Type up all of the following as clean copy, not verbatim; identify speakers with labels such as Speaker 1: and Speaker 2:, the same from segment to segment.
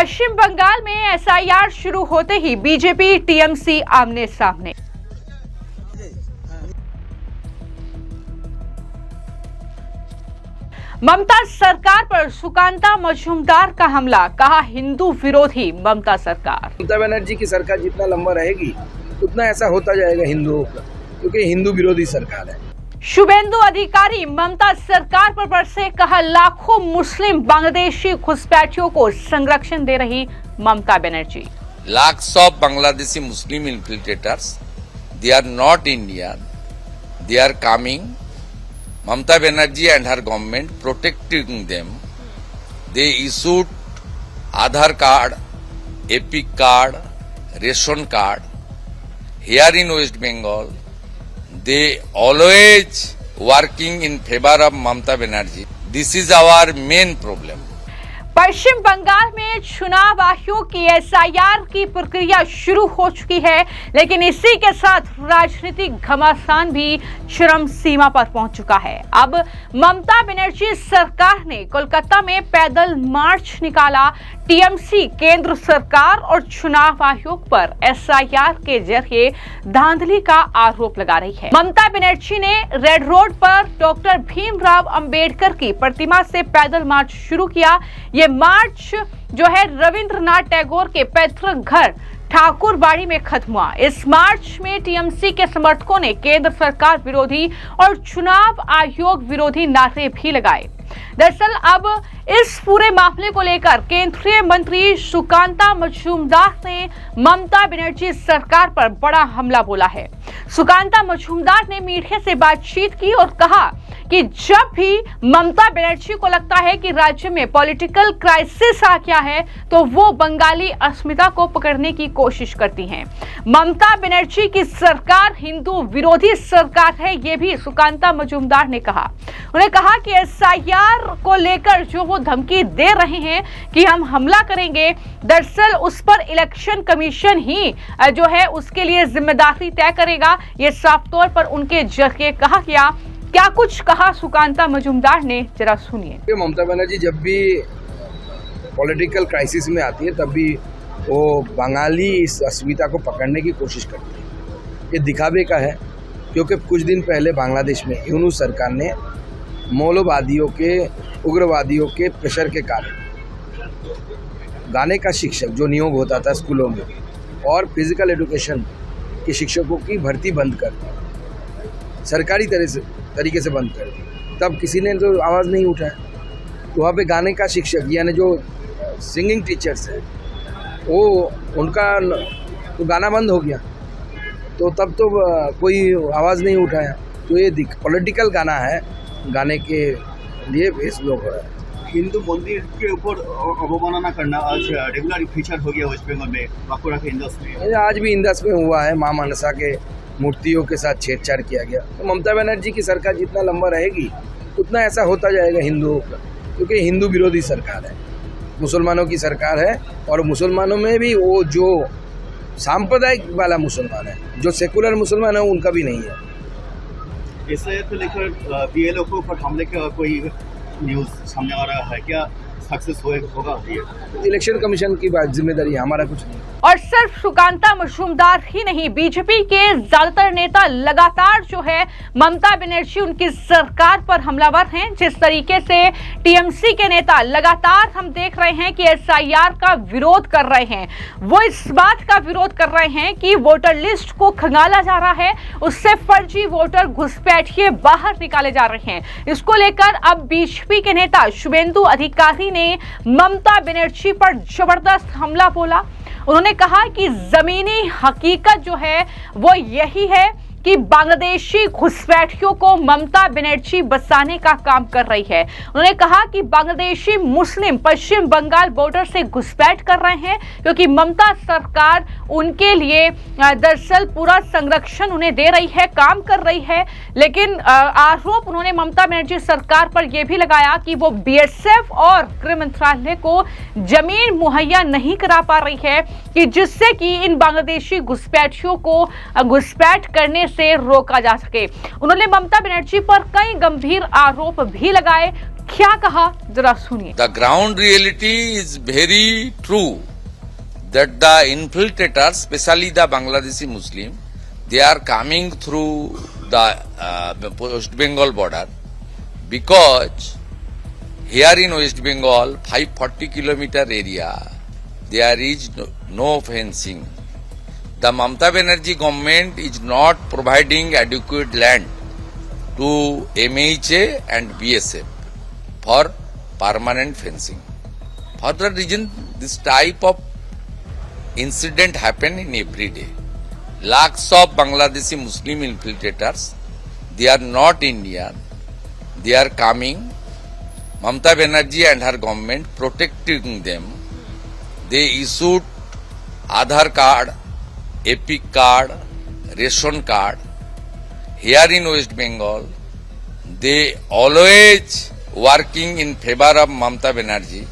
Speaker 1: पश्चिम बंगाल में एसआईआर शुरू होते ही बीजेपी टीएमसी आमने सामने। ममता सरकार पर सुकांता मजूमदार का हमला, कहा हिंदू विरोधी ममता सरकार।
Speaker 2: ममता बनर्जी की सरकार जितना लंबा रहेगी उतना ऐसा होता जाएगा हिंदुओं का, क्योंकि हिंदू विरोधी सरकार है।
Speaker 1: शुभेंदु अधिकारी ममता सरकार पर बरसे, कहा लाखों मुस्लिम बांग्लादेशी घुसपैठियों को संरक्षण दे रही Mamata Banerjee.
Speaker 3: Lakhs of Bangladeshi Muslim infiltrators, they are not Indian, they are coming. Mamata Banerjee and her government protecting them. They issued Aadhaar card, Epic card, ration card. Here in West Bengal, they always working in favor of Mamata Banerjee. This is our main problem.
Speaker 1: पश्चिम बंगाल में चुनाव आयोग की SIR की प्रक्रिया शुरू हो चुकी है, लेकिन इसी के साथ राजनीतिक घमासान भी चरम सीमा पर पहुंच चुका है। अब ममता बनर्जी सरकार ने कोलकाता में पैदल मार्च निकाला, टीएमसी केंद्र सरकार और चुनाव आयोग पर एसआईआर के जरिए धांधली का आरोप लगा रही है। ममता बनर्जी ने रेड रोड पर डॉक्टर भीमराव अंबेडकर की प्रतिमा से पैदल मार्च शुरू किया। ये मार्च जो है रविंद्रनाथ टैगोर के पैतृक घर ठाकुरबाड़ी में खत्म हुआ। इस मार्च में टीएमसी के समर्थकों ने केंद्र सरकार विरोधी और चुनाव आयोग विरोधी नारे भी लगाए। दरअसल अब इस पूरे मामले को लेकर केंद्रीय मंत्री सुकांता मजूमदार ने ममता बनर्जी सरकार पर बड़ा हमला बोला है। सुकांता मजूमदार ने मीडिया से बातचीत की और कहा कि जब भी ममता बनर्जी को लगता है कि राज्य में पॉलिटिकल क्राइसिस आ गया है तो वो बंगाली अस्मिता को पकड़ने की कोशिश करती हैं। ममता बनर्जी की सरकार हिंदू विरोधी सरकार है, ये भी सुकांता मजूमदार ने कहा। उन्होंने कहा कि एसआईआर को लेकर जो वो धमकी दे रहे हैं कि हम हमला करेंगे, दरअसल उस पर इलेक्शन कमीशन ही जो है उसके लिए जिम्मेदारी तय करेगा। ये साफ तौर पर उनके जरिए कहा गया। क्या कुछ कहा सुकांता मजूमदार ने, जरा सुनिए।
Speaker 2: ममता बनर्जी जब भी पॉलिटिकल क्राइसिस में आती है तब भी वो बंगाली इस अस्मिता को पकड़ने की कोशिश करती है। ये दिखावे का है, क्योंकि कुछ दिन पहले बांग्लादेश में यूनूस सरकार ने मौलवादियों के, उग्रवादियों के प्रेशर के कारण गाने का शिक्षक जो नियोग होता था स्कूलों में और फिजिकल एजुकेशन के शिक्षकों की भर्ती बंद कर दी, सरकारी तरीके से बंद कर दी। तब किसी ने तो आवाज़ नहीं उठाया। तो वहाँ पे गाने का शिक्षक यानी जो सिंगिंग टीचर्स हैं वो उनका तो गाना बंद हो गया, तो तब तो कोई आवाज़ नहीं उठाया। तो ये पॉलिटिकल गाना है, गाने के लिए बेस लोग हो रहा है।
Speaker 4: हिंदू मंदिर के ऊपर अवमानना करना आज रेगुलर फीचर हो गया वेस्ट बंगाल में, बांकुड़ा के इंदस में।
Speaker 2: आज भी इंदस में हुआ है, मां मनसा के मूर्तियों के साथ छेड़छाड़ किया गया। तो ममता बनर्जी की सरकार जितना लंबा रहेगी उतना ऐसा होता जाएगा हिंदुओं का, क्योंकि हिंदू विरोधी सरकार है, मुसलमानों की सरकार है। और मुसलमानों में भी वो जो सांप्रदायिक वाला मुसलमान है, जो सेकुलर मुसलमान है, उनका भी नहीं है।
Speaker 4: एसआईआर को लेकर बीएलओ के ऊपर हमले का कोई न्यूज़ सामने आ रहा है, क्या सक्सेस होगा?
Speaker 2: इलेक्शन कमीशन की बात, जिम्मेदारी हमारा कुछ नहीं।
Speaker 1: और सिर्फ सुकांता मजूमदार ही नहीं, बीजेपी के ज्यादातर नेता लगातार जो है ममता बनर्जी उनकी सरकार पर हमलावर हैं। जिस तरीके से टीएमसी के नेता लगातार हम देख रहे हैं कि एसआईआर का विरोध कर रहे हैं, वो इस बात का विरोध कर रहे हैं कि वोटर लिस्ट को खंगाला जा रहा है, उससे फर्जी वोटर घुसपैठिए बाहर निकाले जा रहे हैं। इसको लेकर अब बीजेपी के नेता शुभेंदु अधिकारी ने ममता बनर्जी पर जबरदस्त हमला बोला। उन्होंने कहा कि जमीनी हकीकत जो है वो यही है कि बांग्लादेशी घुसपैठियों को ममता बनर्जी बसाने का काम कर रही है। उन्होंने कहा कि बांग्लादेशी मुस्लिम पश्चिम बंगाल बॉर्डर से घुसपैठ कर रहे हैं, क्योंकि ममता सरकार उनके लिए दरअसल पूरा संरक्षण उन्हें दे रही है, काम कर रही है। लेकिन आरोप उन्होंने ममता बनर्जी सरकार पर यह भी लगाया कि वो बीएसएफ और गृह मंत्रालय को जमीन मुहैया नहीं करा पा रही है, कि जिससे कि इन बांग्लादेशी घुसपैठियों को घुसपैठ करने से रोका जा सके। उन्होंने ममता बनर्जी पर कई गंभीर आरोप भी लगाए। क्या कहा, जरा सुनिए।
Speaker 3: The ground reality is very true that the infiltrators, especially the Bangladeshi Muslim, they are coming through the West Bengal border, because here in West Bengal 540 kilometer area there is no fencing. The Mamata Banerjee government is not providing adequate land to MHA and BSF for permanent fencing. For that reason, this type of incident happen in every day. Lakhs of Bangladeshi Muslim infiltrators, they are not Indian, they are coming. Mamata Banerjee and her government protecting them. They issued Aadhaar card, Epic card, ration card. Here in West Bengal, they always working in favor of Mamata Banerjee.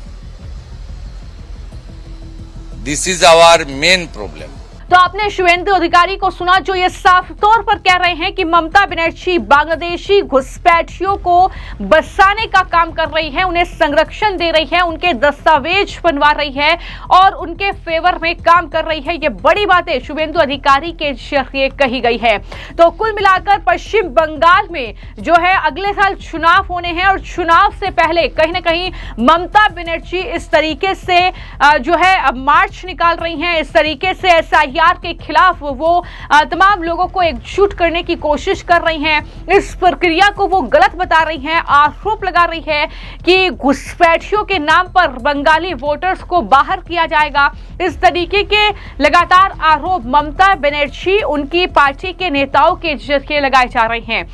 Speaker 3: This is our main problem.
Speaker 1: तो आपने शुभेंदु अधिकारी को सुना, जो ये साफ तौर पर कह रहे हैं कि ममता बनर्जी बांग्लादेशी घुसपैठियों को बसाने का काम कर रही है, उन्हें संरक्षण दे रही है, उनके दस्तावेज बनवा रही है और उनके फेवर में काम कर रही है। ये बड़ी बातें शुभेंदु अधिकारी के जरिए कही गई है। तो कुल मिलाकर पश्चिम बंगाल में जो है अगले साल चुनाव होने हैं और चुनाव से पहले कहीं ना कहीं ममता बनर्जी इस तरीके से जो है मार्च निकाल रही हैं, इस तरीके से SIR के खिलाफ वो तमाम लोगों को एकजुट करने की कोशिश कर रही हैं। इस प्रक्रिया को वो गलत बता रही हैं, आरोप लगा रही है कि घुसपैठियों के नाम पर बंगाली वोटर्स को बाहर किया जाएगा। इस तरीके के लगातार आरोप ममता बनर्जी उनकी पार्टी के नेताओं के जरिए लगाए जा रहे हैं।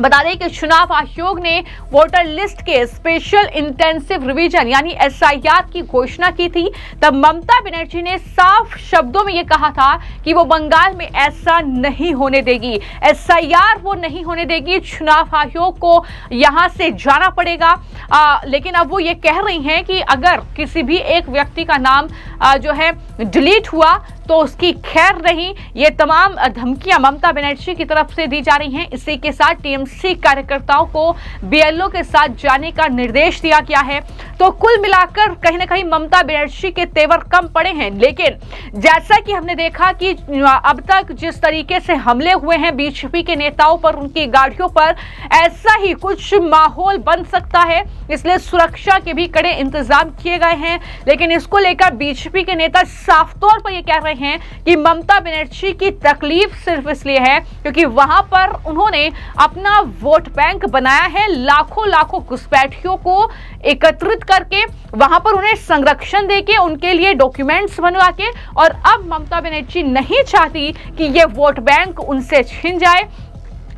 Speaker 1: बता दें कि चुनाव आयोग ने वोटर लिस्ट के स्पेशल इंटेंसिव रिवीजन यानी SIR की घोषणा की थी। तब ममता बनर्जी ने साफ शब्दों में यह कहा था कि वो बंगाल में ऐसा नहीं होने देगी, SIR वो नहीं होने देगी, चुनाव आयोग को यहां से जाना पड़ेगा। लेकिन अब वो ये कह रही हैं कि अगर किसी भी एक व्यक्ति का नाम जो है डिलीट हुआ तो उसकी खैर नहीं। ये तमाम धमकियां ममता बनर्जी की तरफ से दी जा रही हैं। इसी के साथ TMC कार्यकर्ताओं को BLO के साथ जाने का निर्देश दिया गया है। तो कुल मिलाकर कहीं ना कहीं ममता बनर्जी के तेवर कम पड़े हैं। लेकिन जैसा कि हमने देखा कि अब तक जिस तरीके से हमले हुए हैं BJP के नेताओं पर, उनकी गाड़ियों पर, ऐसा ही कुछ माहौल बन सकता है। इसलिए सुरक्षा के भी कड़े इंतजाम किए गए हैं। लेकिन इसको लेकर BJP के नेता साफ तौर पर यह कह रहे हैं कि ममता बनर्जी की तकलीफ सिर्फ इसलिए है क्योंकि वहां पर उन्होंने अपना वोट बैंक बनाया है, लाखों लाखों घुसपैठियों को एकत्रित करके वहां पर उन्हें संरक्षण देके, उनके लिए डॉक्यूमेंट्स बनवा के, और अब ममता बनर्जी नहीं चाहती कि ये वोट बैंक उनसे छिन जाए,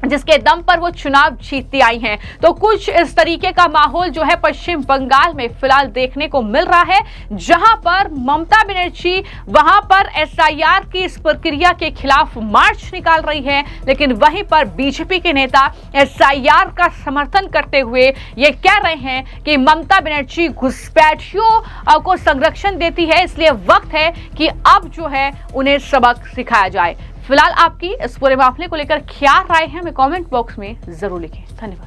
Speaker 1: जिसके दम पर वो चुनाव जीतती आई हैं। तो कुछ इस तरीके का माहौल जो है पश्चिम बंगाल में फिलहाल देखने को मिल रहा है, जहां पर ममता बनर्जी वहां पर SIR की इस प्रक्रिया के खिलाफ मार्च निकाल रही है, लेकिन वहीं पर BJP के नेता SIR का समर्थन करते हुए ये कह रहे हैं कि ममता बनर्जी घुसपैठियों को संरक्षण देती है, इसलिए वक्त है कि अब जो है उन्हें सबक सिखाया जाए। फिलहाल आपकी इस पूरे मामले को लेकर क्या राय है, हमें कमेंट बॉक्स में जरूर लिखें। धन्यवाद।